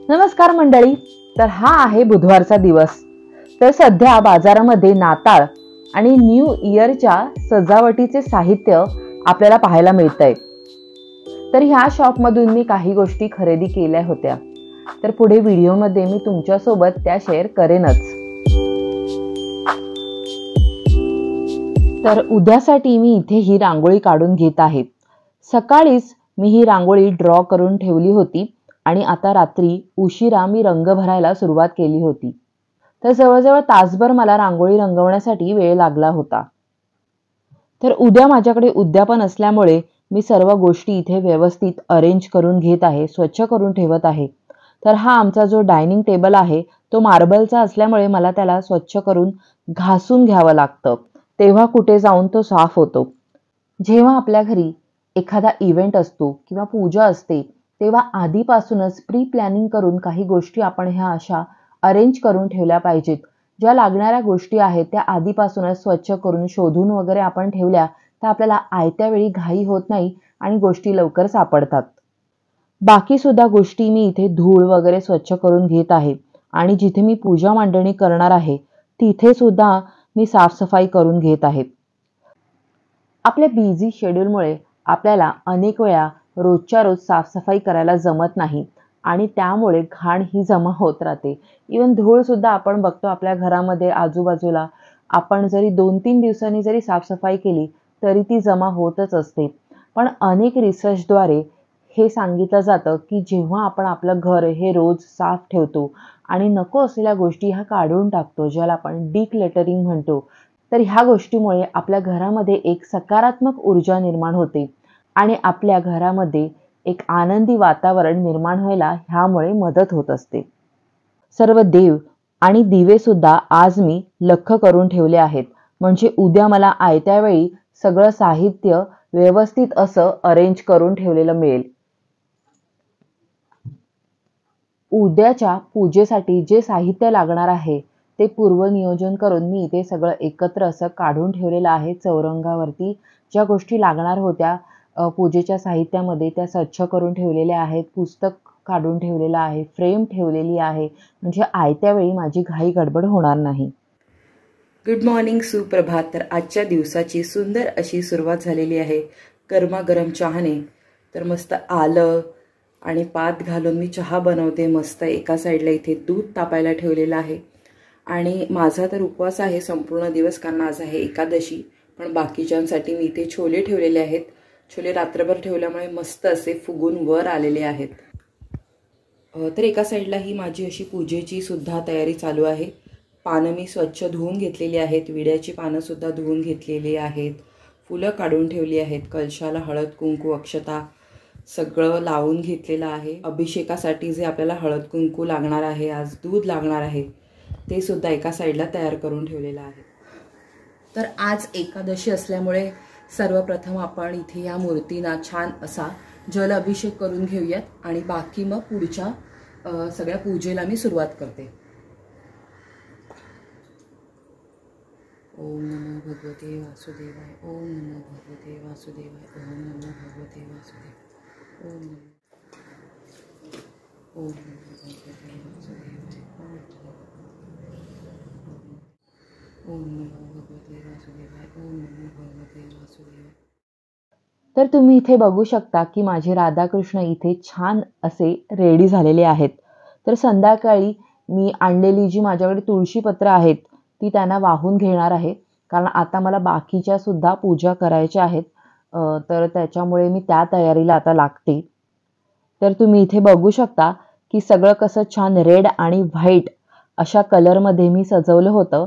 नमस्कार मंडळी. तर हा आहे बुधवारचा दिवस. तर सध्या बाजारामध्ये नाताळ आणि न्यू इयरच्या सजावटीचे साहित्य आपल्याला पाहायला मिळतंय. तर ह्या शॉपमधून मी काही गोष्टी खरेदी केल्या होत्या. तर पुढे व्हिडिओमध्ये मी तुमच्यासोबत त्या शेअर करेनच. तर उद्यासाठी मी इथे ही रांगोळी काढून घेत आहे. सकाळीच मी ही रांगोळी ड्रॉ करून ठेवली होती आणि आता रात्री उशिरा मी रंग भरायला सुरुवात केली होती. तर जवळजवळ तासभर मला रांगोळी रंगवण्यासाठी वेळ लागला होता. तर उद्या माझ्याकडे उद्यापन असल्यामुळे मी सर्व गोष्टी इथे व्यवस्थित अरेंज करून घेत आहे, स्वच्छ करून ठेवत आहे. तर हा आमचा जो डायनिंग टेबल आहे तो मार्बलचा असल्यामुळे मला त्याला स्वच्छ करून घासून घ्यावं लागतं, तेव्हा कुठे जाऊन तो साफ होतो. जेव्हा आपल्या घरी एखादा इव्हेंट असतो किंवा पूजा असते तेव्हा आधीपासूनच प्री प्लॅनिंग करून काही गोष्टी आपण ह्या अशा अरेंज करून ठेवल्या पाहिजेत. ज्या लागणाऱ्या गोष्टी आहेत त्या आधीपासूनच स्वच्छ करून शोधून वगैरे आपण ठेवल्या तर आपल्याला आयत्या वेळी घाई होत नाही आणि गोष्टी लवकर सापडतात. बाकी सुद्धा गोष्टी मी इथे धूळ वगैरे स्वच्छ करून घेत आहे आणि जिथे मी पूजा मांडणी करणार आहे तिथे सुद्धा मी साफसफाई करून घेत आहे. आपल्या बिझी शेड्यूलमुळे आपल्याला अनेक वेळा रोजच्या रोज साफसफाई करायला जमत नाही आणि त्यामुळे घाण ही जमा होत राहते. इवन धूळ सुद्धा आपण बघतो आपल्या घरामध्ये आजूबाजूला. आपण जरी 2-3 दिवसांनी जरी साफसफाई केली तरी ती जमा होतच असते. पण अनेक रिसर्चद्वारे हे सांगितलं जातं की जेव्हा आपण आपलं घर हे रोज साफ ठेवतो आणि नको असलेल्या गोष्टी ह्या काढून टाकतो, ज्याला आपण डिक्लटरिंग म्हणतो, तर ह्या गोष्टीमुळे आपल्या घरामध्ये एक सकारात्मक ऊर्जा निर्माण होते आणि आपल्या घरामध्ये एक आनंदी वातावरण निर्माण व्हायला ह्यामुळे मदत होत असते. सर्व देव आणि दिवे सुद्धा आज मी लख्ख करून ठेवले आहेत, म्हणजे उद्या मला आयत्या वेळी सगळं साहित्य व्यवस्थित असं अरेंज करून ठेवलेलं मिळेल. उद्याच्या पूजेसाठी जे साहित्य लागणार आहे ते पूर्वनियोजन करून मी इथे सगळं एकत्र असं काढून ठेवलेलं आहे. चौरंगावरती ज्या गोष्टी लागणार होत्या पूजेच्या साहित्यामध्ये त्या स्वच्छ करून ठेवलेल्या आहेत. पुस्तक काढून ठेवलेलं आहे, फ्रेम ठेवलेली आहे, म्हणजे आयत्या वेळी माझी घाई गडबड होणार नाही. गुड मॉर्निंग, सुप्रभात. तर आजच्या दिवसाची सुंदर अशी सुरुवात झालेली आहे गरमागरम चहाने. तर मस्त आलं आणि पात घालून मी चहा बनवते. मस्त एका साईडला इथे दूध तापायला ठेवलेलं आहे आणि माझा तर उपवास आहे संपूर्ण दिवस, कारण आज आहे एकादशी. पण बाकीच्यांसाठी मी इथे छोले ठेवलेले आहेत. छोले रात्रभर ठेवल्यामुळे मस्त असे फुगून वर आलेले आहेत. तर एका साईडला ही माझी अशी पूजेची सुद्धा तयारी चालू आहे. पानं मी स्वच्छ धुवून घेतलेली आहेत, विड्याची पानं सुद्धा धुवून घेतलेली आहेत, फुलं काढून ठेवली आहेत, कलशाला हळद कुंकू अक्षता सगळं लावून घेतलेलं आहे. अभिषेकासाठी जे आपल्याला हळद कुंकू लागणार आहे, आज दूध लागणार आहे, ते सुद्धा एका साईडला तयार करून ठेवलेलं आहे. तर आज एकादशी असल्यामुळे सर्वप्रथम आपण इथे या मूर्तींना छान असा जल अभिषेक करून घेऊयात आणि बाकी मग पुढच्या सगळ्या पूजेला मी सुरुवात करते. ओम नमो भगवते वासुदेवाय. ओम नमो भगवते वासुदेवाय. ओम नमो भगवते वासुदेवाय. ओम नमो भगवते वासुदेवाय. ओम नमो भगवते वासुदेवाय. ओम नमो भगवते वासुदेवाय. तर तुम्ही इथे बघू शकता की माझे राधाकृष्ण इथे छान असे रेडी झालेले आहेत. तर संध्याकाळी मी आणलेली जी माझ्याकडे तुळशीपत्र आहेत ती त्यांना वाहून घेणार आहे, कारण आता मला बाकीच्या सुद्धा पूजा करायच्या आहेत. तर त्याच्यामुळे मी त्या तयारीला आता लागते. तर तुम्ही इथे बघू शकता की सगळं कसं छान रेड आणि व्हाईट अशा कलरमध्ये मी सजवलं होतं.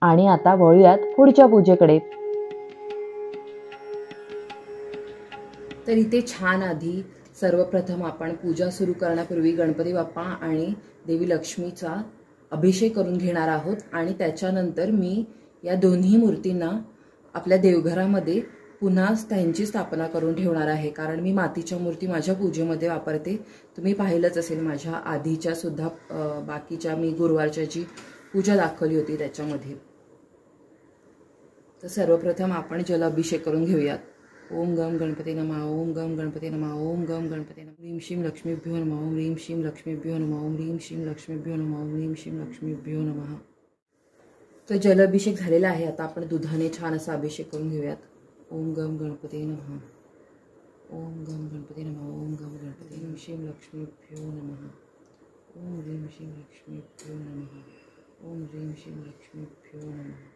आणि आता वळूयात पुढच्या पूजेकडे. तर इथे छान आधी सर्वप्रथम आपण पूजा सुरू करण्यापूर्वी गणपती बाप्पा आणि देवी लक्ष्मीचा अभिषेक करून घेणार आहोत आणि त्याच्यानंतर मी या दोन्ही मूर्तींना आपल्या देवघरामध्ये पुन्हा त्यांची स्थापना करून ठेवणार आहे, कारण मी मातीच्या मूर्ती माझ्या पूजेमध्ये वापरते. तुम्ही पाहिलंच असेल माझ्या आधीच्या सुद्धा बाकीच्या मी गुरुवारच्या जी पूजा दाखवली होती त्याच्यामध्ये. तर सर्वप्रथम आपण जल अभिषेक करून घेऊयात. ओम गम गणपती नमः, ओम गम गणपती नमः, ओम गम गणपती नमः. ह्रीं श्रीं लक्ष्मीभ्यो नमः, ओम ह्रीं श्रीं लक्ष्मीभ्यो नमः, ओम ह्रीं श्रीं लक्ष्मीभ्यो नमः, ओम ह्रीं श्रीं लक्ष्मीभ्यो नमः. तर जलाभिषेक झालेला आहे. आता आपण दुधाने छान असा अभिषेक करून घेऊयात. ओम गम गणपती नमः, ओम गम गणपती नमः, ओम गम गणपती ह्रीं श्रीं लक्ष्मीभ्यो नमः, ओम ह्रीं श्रीं लक्ष्मीभ्यो नमः, ओम ह्रीं श्रीं लक्ष्मीभ्यो नमः.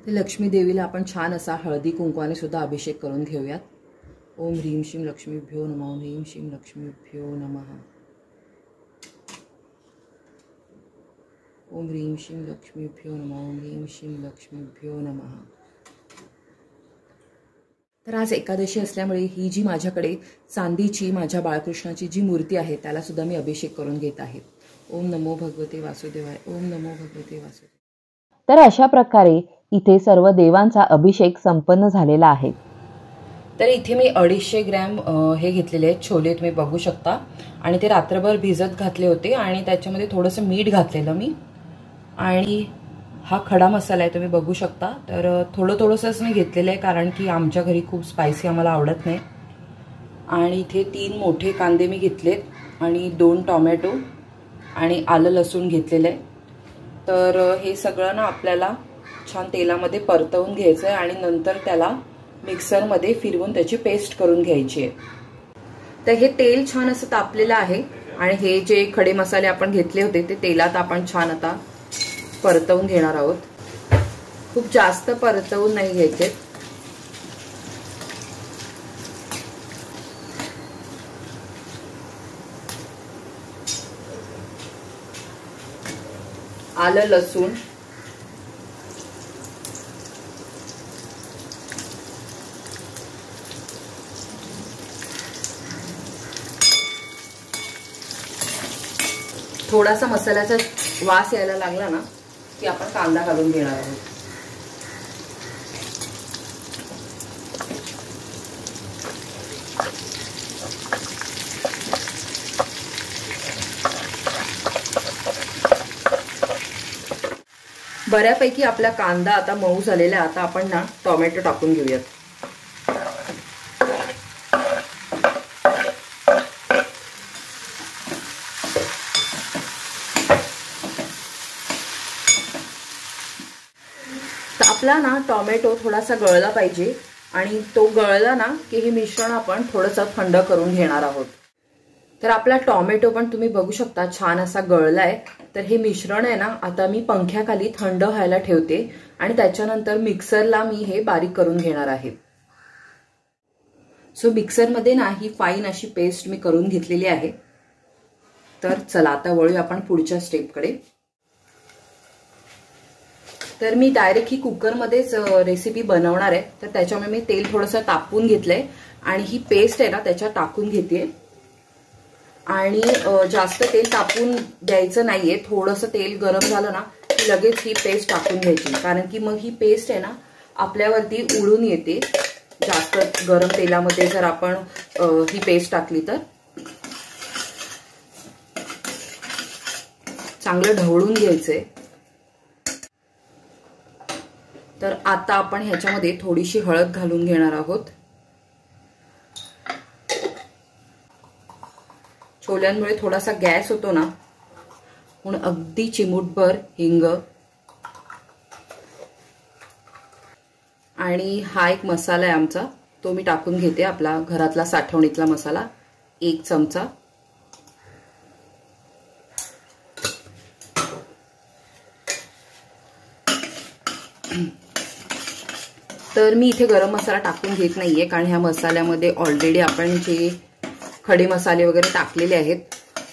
तर लक्ष्मी देवीला आपण छान असा हळदी कुंकवाने सुद्धा अभिषेक करून घेऊयात. ओम ह्रीं श्रीं लक्ष्मीभ्यो नमः, ओम ह्रीं श्रीं लक्ष्मीभ्यो नमः, ओम ह्रीं श्रीं लक्ष्मीभ्यो नमः, ओम ह्रीं श्रीं लक्ष्मीभ्यो नमः. तर आज एकादशी असल्यामुळे ही जी माझ्याकडे चांदीची माझ्या बाळकृष्णाची जी मूर्ती आहे त्याला सुद्धा मी अभिषेक करून घेत आहे. ओम नमो भगवते वासुदेवाय, ओम नमो भगवते वासुदेवाय. तर अशा प्रकारे इथे सर्व देवांचा अभिषेक संपन्न झालेला आहे. तर इथे मी 250 ग्रॅम हे घेतलेले आहेत छोले, तुम्ही बघू शकता. आणि ते रात्रभर भिजत घातले होते आणि त्याच्यामध्ये थोडंसं मीठ घातलेलं मी. आणि हा खडा मसाला आहे, तुम्ही बघू शकता. तर थोडंसंच मी घेतलेलं आहे कारण की आमच्या घरी खूप स्पायसी आम्हाला आवडत नाही. आणि इथे 3 मोठे कांदे मी घेतलेत आणि 2 टोमॅटो आणि आलं लसूण घेतलेलं आहे. तर हे सगळं ना आपल्याला छान तेलामध्ये परतवून घ्यायचं आहे आणि नंतर त्याला मिक्सरमध्ये फिरवून त्याची पेस्ट करून घ्यायची आहे. तर हे तेल छान असं तापलेलं आहे आणि हे जे खडे मसाले आपण घेतले होते ते तेलात आपण छान आता परतवून घेणार आहोत. खूप जास्त परतवून नाही घ्यायचे. आलं लसूण, थोडासा मसाल्याचा वास यायला लागला ना की आपण कांदा घालून घेणार आहोत. बऱ्यापैकी आपला कांदा आता मऊ झालेला आहे. आता आपण ना टोमॅटो टाकून घेऊयात. आपला ना टोमॅटो थोडासा गळला पाहिजे आणि तो गळला ना की हे मिश्रण आपण थोडंसं थंड करून घेणार आहोत. तर आपला टोमॅटो पण तुम्ही बघू शकता छान असा गळलाय. तर हे मिश्रण आहे ना आता मी पंख्याखाली थंड व्हायला ठेवते आणि त्याच्यानंतर मिक्सरला मी हे बारीक करून घेणार आहे. सो मिक्सरमध्ये ना ही फाईन अशी पेस्ट मी करून घेतलेली आहे. तर चला आता वळूया आपण पुढच्या स्टेपकडे. तर मी डायरेक्ट ही कुकरमध्येच रेसिपी बनवणार आहे. तर त्याच्यामुळे मी तेल थोडंसं तापवून घेतलंय आणि ही पेस्ट आहे ना त्याच्यात टाकून घेते. आणि जास्त तेल तापवून द्यायचं नाहीये. थोडंसं तेल गरम झालं ना की लगेच ही पेस्ट टाकून घ्यायची, कारण की मग ही पेस्ट आहे ना आपल्यावरती उडून येते. जास्त गरम तेलामध्ये जर आपण ही पेस्ट टाकली तर. चांगलं ढवळून घ्यायचंय. तर आता आपण ह्याच्यामध्ये थोडीशी हळद घालून घेणार आहोत. छोल्यांमुळे थोडासा गॅस होतो ना, म्हणून अगदी चिमूटभर हिंग. आणि हा एक मसाला आहे आमचा, तो मी टाकून घेते. आपला घरातला साठवणीतला मसाला 1 चमचा. तर मी इथे गरम मसाला टाकून घेत नाहीये कारण ह्या मसाल्यामध्ये ऑलरेडी आपण जे खडे मसाले वगैरे टाकलेले आहेत.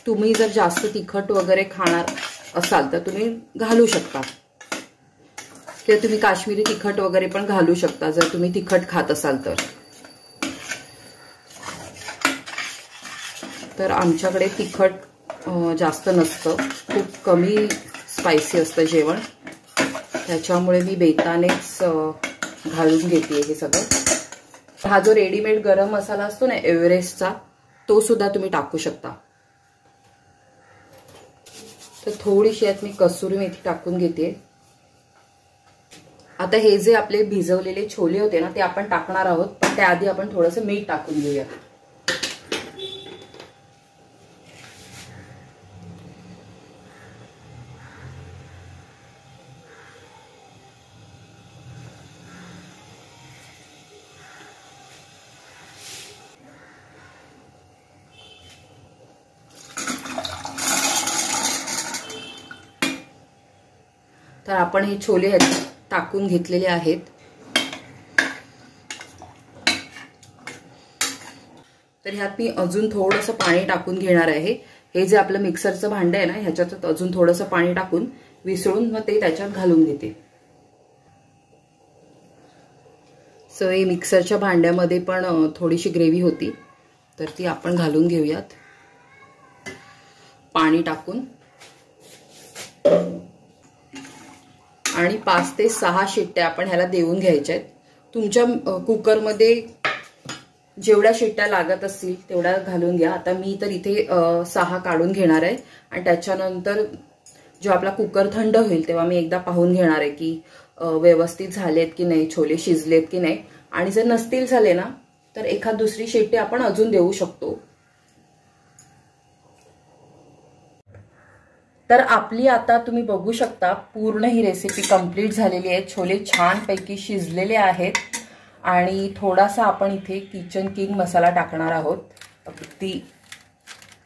तुम्ही जर जास्त तिखट वगैरे खाणार असाल तर तुम्ही घालू शकता, किंवा तुम्ही काश्मीरी तिखट वगैरे पण घालू शकता जर तुम्ही तिखट खात असाल तर. तर आमच्याकडे तिखट जास्त नसतं, खूप कमी स्पायसी असतं जेवण. त्याच्यामुळे मी बेतानेच घालून घेते हे सगळं. हा जो रेडीमेड गरम मसाला असतो ना एव्हरेस्टचा, तो सुद्धा तुम्ही टाकू शकता. तर थोडीशी यात मी कसुरी मेथी टाकून घेते. आता हे जे आपले भिजवलेले छोले होते ना ते आपण टाकणार आहोत, पण त्याआधी आपण थोडंसं मीठ टाकून घेऊया. तर आपण हे छोले टाकून घेतलेले आहेत. तर ह्यात मी अजून थोडंसं पाणी टाकून घेणार आहे. हे जे आपलं मिक्सरचं भांडं आहे ना ह्याच्यात अजून थोडंसं पाणी टाकून विसळून मग ते त्याच्यात घालून घेते. सो हे मिक्सरच्या भांड्यामध्ये पण थोडीशी ग्रेव्ही होती तर ती आपण घालून घेऊयात पाणी टाकून. आणि 5 ते 6 शिट्ट्या आपण ह्याला देऊन घ्यायच्या आहेत. तुमच्या कुकरमध्ये जेवढ्या शिट्ट्या लागत असतील तेवढ्या घालून घ्या. आता मी तर इथे 6 काढून घेणार आहे आणि त्याच्यानंतर जो आपला कुकर थंड होईल तेव्हा मी एकदा पाहून घेणार आहे की व्यवस्थित झालेत की नाही, छोले शिजलेत की नाही. आणि जर नसतील झाले ना तर एखाद दुसरी शिट्टी आपण अजून देऊ शकतो. तर आपली आता तुम्ही बघू शकता पूर्ण ही रेसिपी कंप्लीट झालेली आहे. छोले छानपैकी शिजलेले आहेत आणि थोडासा आपण इथे किचन किंग मसाला टाकणार आहोत, अगदी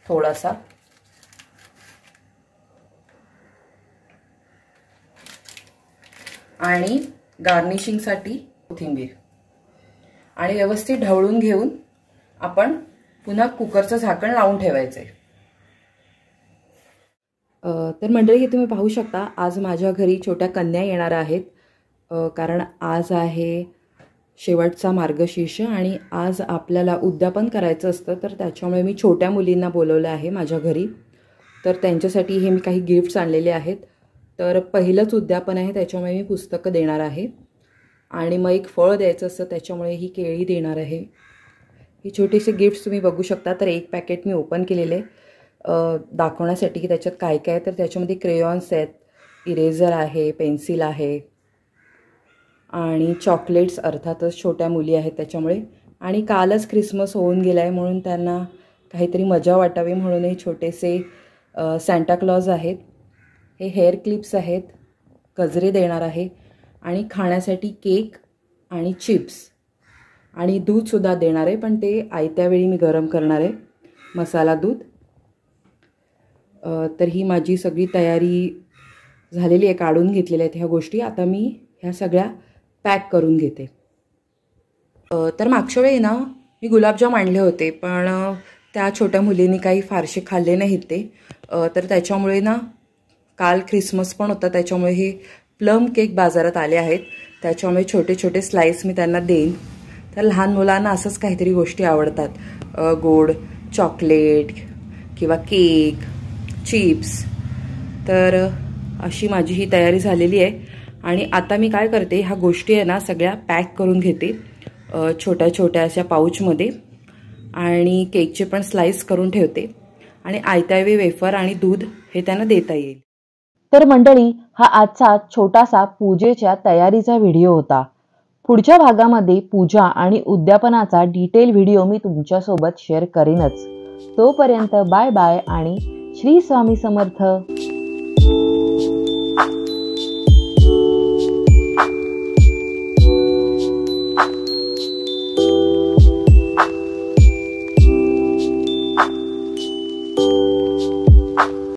थोडासा. आणि गार्निशिंगसाठी कोथिंबीर आणि व्यवस्थित ढवळून घेऊन आपण पुन्हा कुकरचं झाकण लावून ठेवायचंय. तर मंडळी हे तुम्ही पाहू शकता आज माझ्या घरी छोट्या कन्या येणार आहेत, कारण आज आहे शेवटचा मार्गशीर्ष आणि आज आपल्याला उद्यापन करायचं असतं. तर त्याच्यामुळे मी छोट्या मुलींना बोलवलं आहे माझ्या घरी. तर त्यांच्यासाठी हे मी काही गिफ्ट्स आणलेले आहेत. तर पहिलंच उद्यापन आहे त्याच्यामुळे मी पुस्तकं देणार आहे आणि मग एक फळ द्यायचं असतं त्याच्यामुळे ही केळी देणार आहे. ही छोटीशी गिफ्ट्स तुम्ही बघू शकता. तर एक पॅकेट मी ओपन केलेलं आहे दाखवण्यासाठी की त्याच्यात काय काय. तर त्याच्यामध्ये क्रेयॉन्स आहेत, इरेझर आहे, पेन्सिल आहे आणि चॉकलेट्स, अर्थातच छोट्या मुली आहेत त्याच्यामुळे. आणि कालच ख्रिसमस होऊन गेला आहे म्हणून त्यांना काहीतरी मजा वाटावी म्हणून हे छोटेसे सॅन्टाक्लॉज आहेत. हे हेअर क्लिप्स आहेत, गजरे देणार आहे आणि खाण्यासाठी केक आणि चिप्स आणि दूधसुद्धा देणार आहे, पण ते आयत्या वेळी मी गरम करणार आहे, मसाला दूध. तर ही माझी सगळी तयारी झालेली आहे, काढून घेतलेल्या आहेत ह्या गोष्टी. आता मी ह्या सगळ्या पॅक करून घेते. तर मागच्या वेळी ना मी गुलाबजाम आणले होते पण त्या छोट्या मुलींनी काही फारसे खाल्ले नाहीत ते. तर त्याच्यामुळे ना काल ख्रिसमस पण होता त्याच्यामुळे हे प्लम केक बाजारात आले आहेत. त्याच्यामुळे छोटे छोटे स्लाइस मी त्यांना देईन. तर लहान मुलांना असंच काहीतरी गोष्टी आवडतात, गोड चॉकलेट किंवा केक, चिप्स. तर अशी माझी ही तयारी झालेली आहे आणि आता मी काय करते, ह्या गोष्टी आहे ना सगळ्या पॅक करून घेते छोट्या छोट्या अशा पाऊचमध्ये आणि केकचे पण स्लाइस करून ठेवते आणि आयत्यावेळी वेफर आणि दूध हे त्यांना देता येईल. तर मंडळी हा आजचा छोटासा पूजेच्या तयारीचा व्हिडिओ होता. पुढच्या भागामध्ये पूजा आणि उद्यापनाचा डिटेल व्हिडिओ मी तुमच्यासोबत शेअर करीनच. तोपर्यंत बाय बाय आणि श्री स्वामी समर्थ.